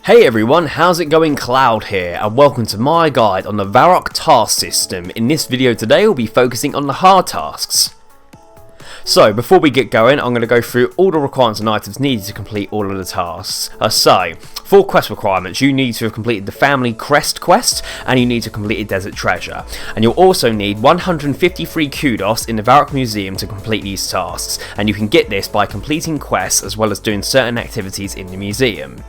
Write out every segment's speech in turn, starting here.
Hey everyone, how's it going? Cloud here, and welcome to my guide on the Varrock task system. In this video today, we'll be focusing on the hard tasks. So, before we get going, I'm going to go through all the requirements and items needed to complete all of the tasks. For quest requirements, you need to have completed the Family Crest quest, and you need to complete a Desert Treasure. And you'll also need 153 Kudos in the Varrock Museum to complete these tasks, and you can get this by completing quests as well as doing certain activities in the museum.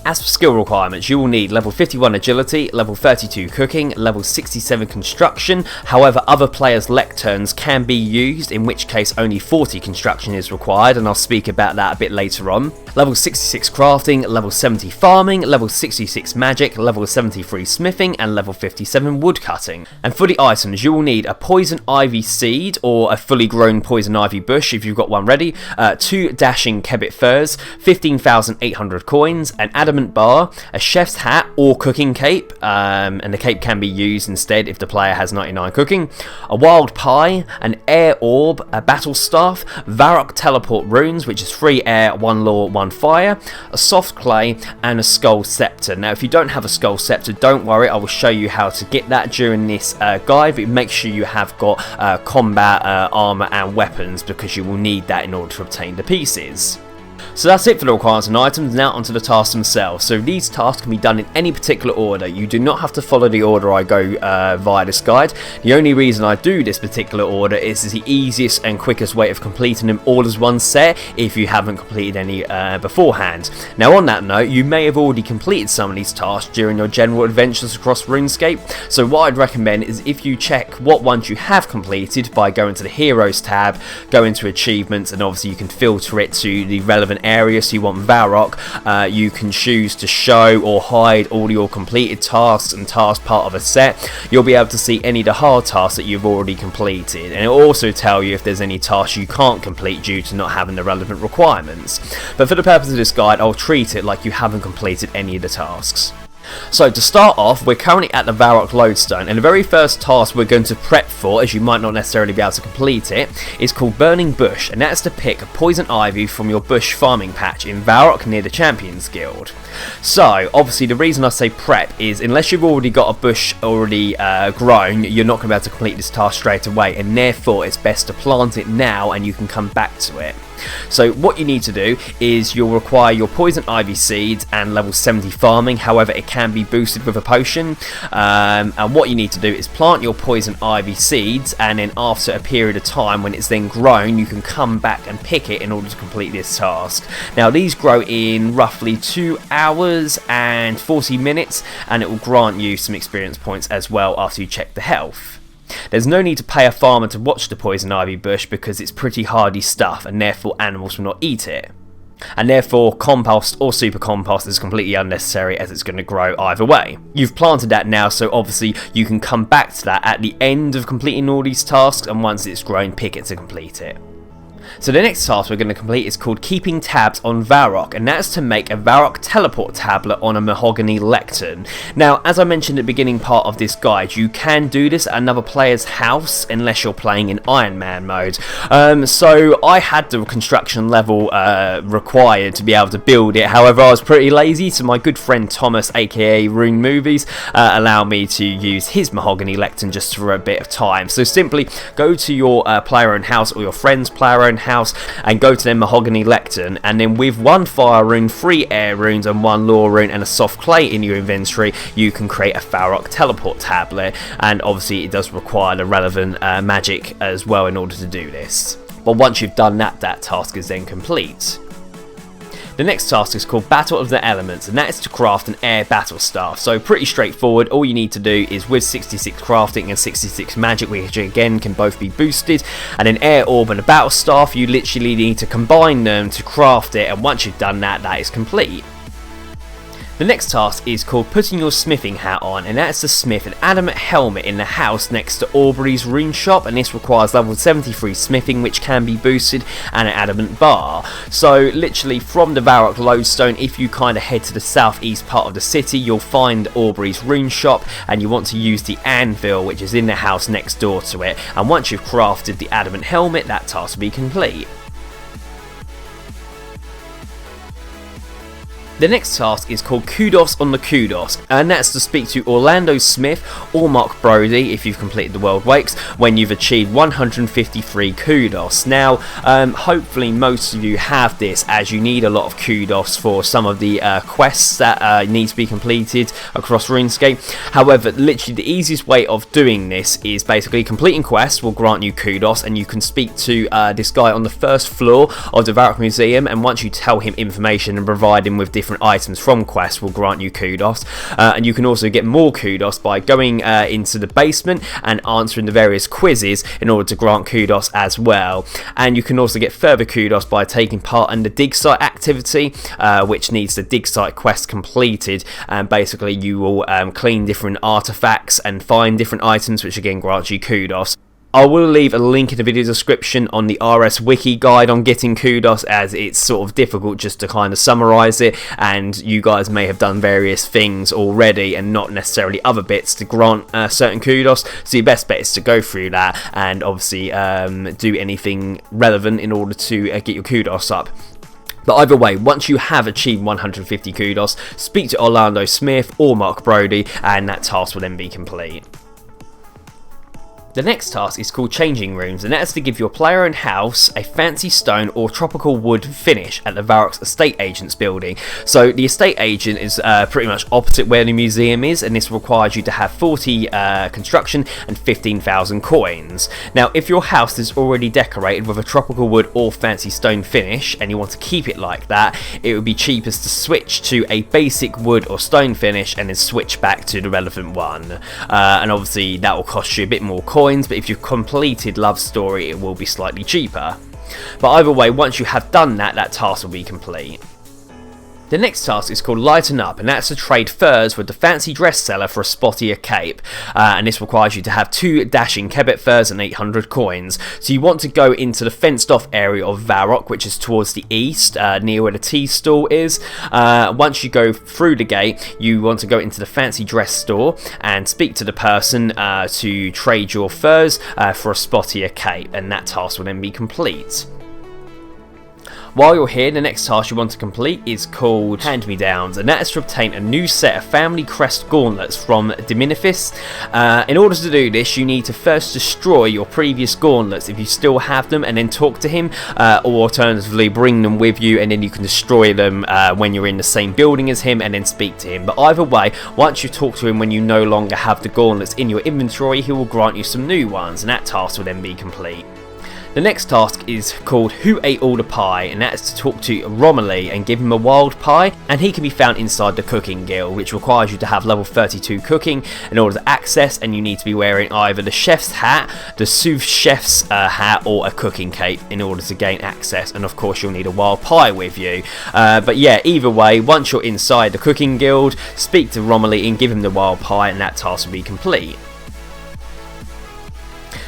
As for skill requirements, you will need level 51 agility, level 32 cooking, level 67 construction. However, other players' lecterns can be used, in which case only 40 construction is required, and I'll speak about that a bit later on. Level 66 crafting, level 70 farming, level 66 magic, level 73 smithing, and level 57 woodcutting. And for the items, you will need a poison ivy seed or a fully grown poison ivy bush if you've got one ready, 2 dashing kebbit furs, 15,800 coins, an Adamant bar, a chef's hat or cooking cape, and the cape can be used instead if the player has 99 cooking, a wild pie, an air orb, a Battlestaff, Varrock teleport runes, which is 3 air, 1 law, 1 fire, a soft clay, and a skull scepter. Now if you don't have a skull scepter, don't worry, I will show you how to get that during this guide, but make sure you have got combat armor and weapons, because you will need that in order to obtain the pieces. So that's it for the requirements and items. Now onto the tasks themselves. So these tasks can be done in any particular order. You do not have to follow the order I go via this guide. The only reason I do this particular order is the easiest and quickest way of completing them all as one set if you haven't completed any beforehand. Now on that note, you may have already completed some of these tasks during your general adventures across RuneScape. So what I'd recommend is if you check what ones you have completed by going to the Heroes tab, go into Achievements, and obviously you can filter it to the relevant area. So you want Varrock, you can choose to show or hide all your completed tasks and tasks part of a set. You'll be able to see any of the hard tasks that you've already completed, and it'll also tell you if there's any tasks you can't complete due to not having the relevant requirements. But for the purpose of this guide, I'll treat it like you haven't completed any of the tasks. So to start off, we're currently at the Varrock lodestone, and the very first task we're going to prep for, as you might not necessarily be able to complete it, is called Burning Bush, and that's to pick a poison ivy from your bush farming patch in Varrock near the Champions Guild. So obviously the reason I say prep is unless you've already got a bush already grown, you're not going to be able to complete this task straight away, and therefore it's best to plant it now and you can come back to it. So what you need to do is you'll require your poison ivy seeds and level 70 farming. However, it can be boosted with a potion, and what you need to do is plant your poison ivy seeds, and then after a period of time when it's then grown, you can come back and pick it in order to complete this task. Now these grow in roughly 2 hours and 40 minutes, and it will grant you some experience points as well after you check the health. There's no need to pay a farmer to watch the poison ivy bush because it's pretty hardy stuff, and therefore animals will not eat it. And therefore compost or super compost is completely unnecessary, as it's going to grow either way. You've planted that now, so obviously you can come back to that at the end of completing all these tasks, and once it's grown, pick it to complete it. So the next task we're going to complete is called Keeping Tabs on Varrock, and that's to make a Varrock teleport tablet on a mahogany lectern. Now, as I mentioned at the beginning part of this guide, you can do this at another player's house unless you're playing in Iron Man mode. So I had the construction level required to be able to build it. However, I was pretty lazy, so my good friend Thomas, aka Rune Movies, allowed me to use his mahogany lectern just for a bit of time. So simply go to your player-owned house or your friend's player-owned house and go to their mahogany lectern, and then with 1 fire rune, 3 air runes, and 1 law rune and a soft clay in your inventory, you can create a Varrock teleport tablet. And obviously it does require the relevant magic as well in order to do this. But once you've done that, that task is then complete. The next task is called Battle of the Elements, and that is to craft an air Battlestaff. So pretty straightforward. All you need to do is with 66 crafting and 66 magic, which again can both be boosted, and an air orb and a Battlestaff, you literally need to combine them to craft it, and once you've done that, that is complete. The next task is called Putting Your Smithing Hat On, and that's to smith an Adamant helmet in the house next to Aubrey's rune shop, and this requires level 73 smithing, which can be boosted, and an Adamant bar. So literally from the Varrock lodestone, if you kind of head to the southeast part of the city, you'll find Aubrey's rune shop, and you want to use the anvil, which is in the house next door to it, and once you've crafted the Adamant helmet, that task will be complete. The next task is called Kudos on the Kudos, and that's to speak to Orlando Smith or Mark Brody if you've completed the World Wakes when you've achieved 153 Kudos. Now, hopefully most of you have this, as you need a lot of Kudos for some of the quests that need to be completed across RuneScape. However, literally the easiest way of doing this is basically completing quests will grant you Kudos, and you can speak to this guy on the first floor of the Varrock Museum, and once you tell him information and provide him with different items from quests will grant you Kudos. And you can also get more Kudos by going into the basement and answering the various quizzes in order to grant Kudos as well. And you can also get further Kudos by taking part in the dig site activity, which needs the dig site quest completed, and basically you will clean different artifacts and find different items, which again grants you Kudos. I will leave a link in the video description on the RS Wiki guide on getting Kudos, as it's sort of difficult just to kind of summarise it, and you guys may have done various things already and not necessarily other bits to grant certain Kudos, so your best bet is to go through that and obviously do anything relevant in order to get your Kudos up. But either way, once you have achieved 150 Kudos, speak to Orlando Smith or Mark Brody and that task will then be complete. The next task is called Changing Rooms, and that is to give your player and house a fancy stone or tropical wood finish at the Varrock's estate agent's building. So the estate agent is pretty much opposite where the museum is, and this requires you to have 40 construction and 15,000 coins. Now, if your house is already decorated with a tropical wood or fancy stone finish and you want to keep it like that, it would be cheapest to switch to a basic wood or stone finish and then switch back to the relevant one. And obviously that will cost you a bit more coins, but if you've completed Love Story it will be slightly cheaper. But either way, once you have done that, that task will be complete. The next task is called Lighten Up, and that's to trade furs with the fancy dress seller for a spottier cape, and this requires you to have 2 dashing kebbit furs and 800 coins. So you want to go into the fenced off area of Varrock, which is towards the east, near where the tea stall is. Once you go through the gate, you want to go into the fancy dress store and speak to the person to trade your furs for a spottier cape, and that task will then be complete. While you're here, the next task you want to complete is called Hand-Me-Downs, and that is to obtain a new set of family crest gauntlets from Diminifis. In order to do this, you need to first destroy your previous gauntlets if you still have them, and then talk to him, or alternatively bring them with you and then you can destroy them when you're in the same building as him and then speak to him. But either way, once you talk to him when you no longer have the gauntlets in your inventory, he will grant you some new ones, and that task will then be complete. The next task is called Who Ate All the Pie, and that is to talk to Romilly and give him a wild pie, and he can be found inside the cooking guild, which requires you to have level 32 cooking in order to access, and you need to be wearing either the chef's hat, the sous chef's hat, or a cooking cape in order to gain access, and of course you'll need a wild pie with you. But yeah, either way, once you're inside the cooking guild, speak to Romilly and give him the wild pie, and that task will be complete.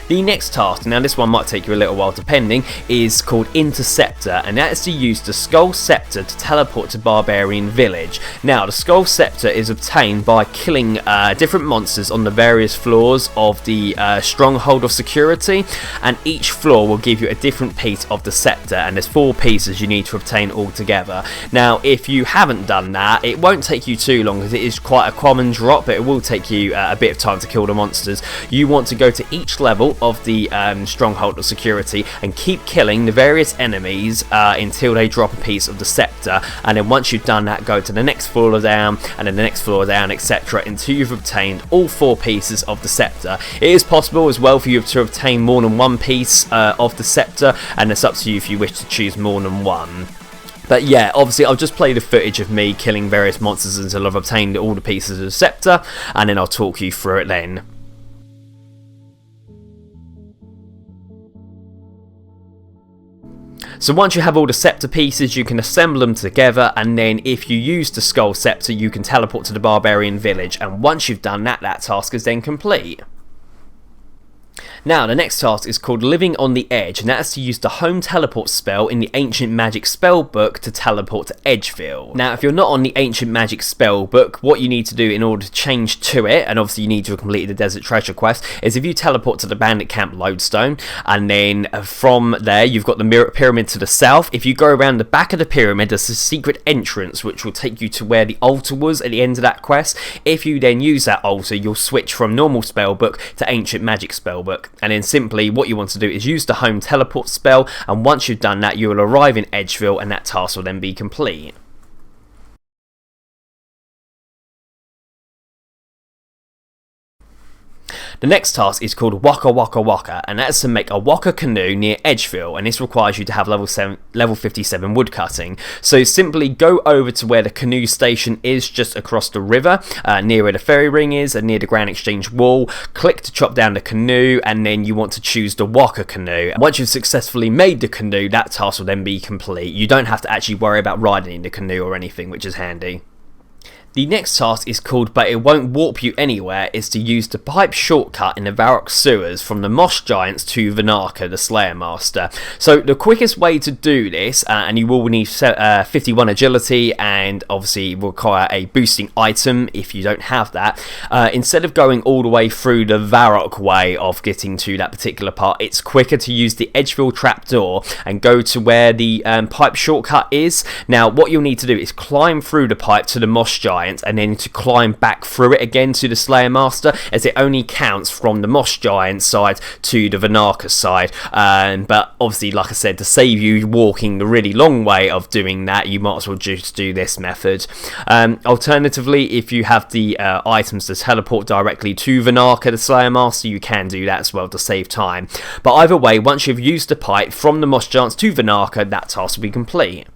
The next task, now this one might take you a little while depending, is called Interceptor, and that is to use the Skull Scepter to teleport to Barbarian Village. Now, the Skull Scepter is obtained by killing different monsters on the various floors of the Stronghold of Security, and each floor will give you a different piece of the scepter, and there's 4 pieces you need to obtain all together. Now, if you haven't done that, it won't take you too long, because it is quite a common drop, but it will take you a bit of time to kill the monsters. You want to go to each level of the Stronghold of Security and keep killing the various enemies until they drop a piece of the scepter, and then once you've done that, go to the next floor down and then the next floor down, etc., until you've obtained all 4 pieces of the scepter. It is possible as well for you to obtain more than 1 piece of the scepter, and it's up to you if you wish to choose more than 1. But yeah, obviously I'll just play the footage of me killing various monsters until I've obtained all the pieces of the scepter, and then I'll talk you through it then. So once you have all the scepter pieces, you can assemble them together, and then if you use the Skull Scepter, you can teleport to the Barbarian Village, and once you've done that, that task is then complete. Now, the next task is called Living on the Edge, and that's to use the home teleport spell in the Ancient Magic Spellbook to teleport to Edgeville. Now, if you're not on the Ancient Magic Spellbook, what you need to do in order to change to it, and obviously you need to have completed the Desert Treasure quest, is if you teleport to the Bandit Camp Lodestone, and then from there you've got the Mirror Pyramid to the south. If you go around the back of the pyramid, there's a secret entrance which will take you to where the altar was at the end of that quest. If you then use that altar, you'll switch from normal spellbook to Ancient Magic Spellbook. And then simply what you want to do is use the home teleport spell, and once you've done that, you will arrive in Edgeville and that task will then be complete. The next task is called Waka Waka Waka, and that's to make a waka canoe near Edgeville, and this requires you to have level 57 woodcutting. So simply go over to where the canoe station is, just across the river, near where the ferry ring is and near the Grand Exchange wall. Click to chop down the canoe, and then you want to choose the waka canoe. Once you've successfully made the canoe, that task will then be complete. You don't have to actually worry about riding in the canoe or anything, which is handy. The next task is called But It Won't Warp You Anywhere, is to use the pipe shortcut in the Varrock sewers from the Moss Giants to Varrock, the Slayer Master. So the quickest way to do this, and you will need 51 agility and obviously require a boosting item if you don't have that. Instead of going all the way through the Varrock way of getting to that particular part, it's quicker to use the Edgeville trapdoor and go to where the pipe shortcut is. Now what you'll need to do is climb through the pipe to the Moss Giants, and then to climb back through it again to the Slayer Master, as it only counts from the Moss Giant side to the Varrock side. But obviously, like I said, to save you walking the really long way of doing that, you might as well just do this method. Alternatively, if you have the items to teleport directly to Varrock, the Slayer Master, you can do that as well to save time. But either way, once you've used the pipe from the Moss Giants to Varrock, that task will be complete.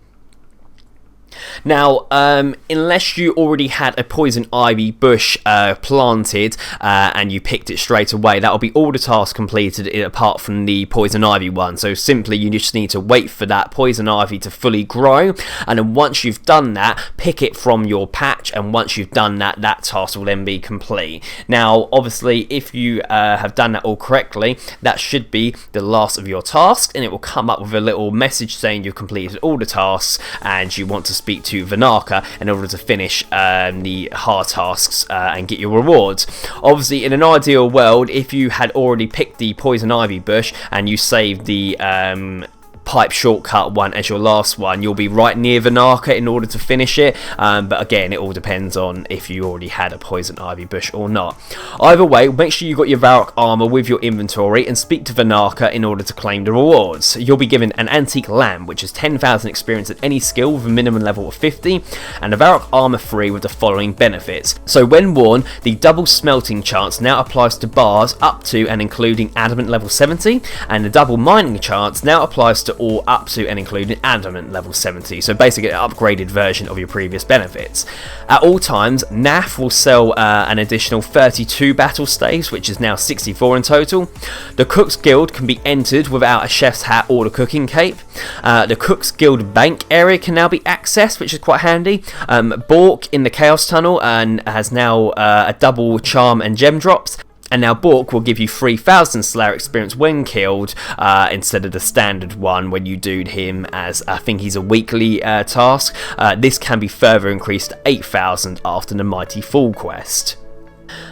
Now, unless you already had a poison ivy bush planted and you picked it straight away, that will be all the tasks completed apart from the poison ivy one. So simply you just need to wait for that poison ivy to fully grow, and then once you've done that, pick it from your patch, and once you've done that, that task will then be complete. Now obviously if you have done that all correctly, that should be the last of your tasks, and it will come up with a little message saying you've completed all the tasks and you want to speak to Varrock in order to finish the hard tasks and get your rewards. Obviously, in an ideal world, if you had already picked the poison ivy bush and you saved the pipe shortcut one as your last one, you'll be right near Varrock in order to finish it, but again, it all depends on if you already had a poison ivy bush or not. Either way, make sure you got your Varrock armor with your inventory and speak to Varrock in order to claim the rewards. You'll be given an antique lamp, which is 10,000 experience at any skill with a minimum level of 50, and a Varrock armor free with the following benefits. So when worn, the double smelting chance now applies to bars up to and including Adamant level 70, and the double mining chance now applies to all up to and including Adamant level 70, so basically an upgraded version of your previous benefits. At all times, NAF will sell an additional 32 battle staves, which is now 64 in total. The Cook's Guild can be entered without a chef's hat or the cooking cape. The Cook's Guild bank area can now be accessed, which is quite handy. Bork in the Chaos Tunnel and has now a double charm and gem drops. And now Bork will give you 3,000 Slayer experience when killed, instead of the standard one when you do him as, I think he's a weekly task. This can be further increased to 8,000 after the Mighty Fall quest.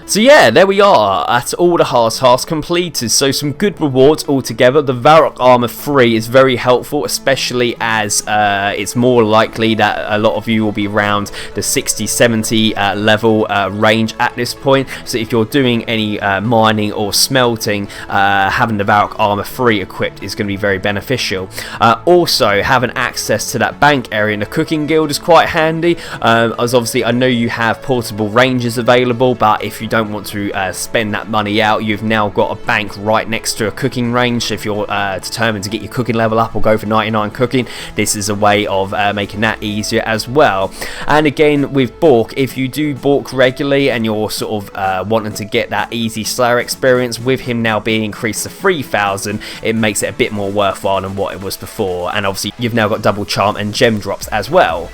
So yeah, there we are, that's all the hard tasks completed, so some good rewards altogether. The Varrock armor free is very helpful, especially as it's more likely that a lot of you will be around the 60-70 level range at this point, so if you're doing any mining or smelting, having the Varrock armor free equipped is going to be very beneficial. Also, having access to that bank area in the Cooking Guild is quite handy, as obviously I know you have portable ranges available, but if you don't want to spend that money out, you've now got a bank right next to a cooking range. So if you're determined to get your cooking level up or go for 99 cooking, this is a way of making that easier as well. And again, with Bork, if you do Bork regularly and you're sort of wanting to get that easy Slayer experience, with him now being increased to 3,000, it makes it a bit more worthwhile than what it was before. And obviously you've now got double charm and gem drops as well.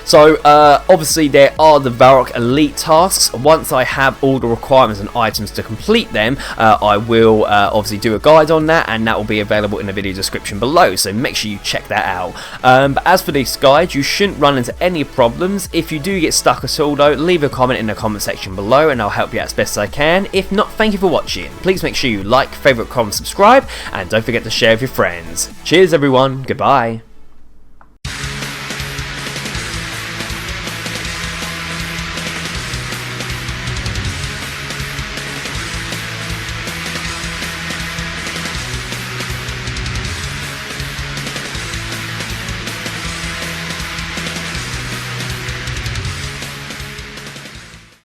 So obviously there are the Varrock Elite tasks. Once I have all the requirements and items to complete them, I will obviously do a guide on that, and that will be available in the video description below, so make sure you check that out. But as for this guide, you shouldn't run into any problems. If you do get stuck at all though, leave a comment in the comment section below and I'll help you out as best as I can. If not, thank you for watching. Please make sure you like, favourite, comment, subscribe, and don't forget to share with your friends. Cheers everyone, goodbye.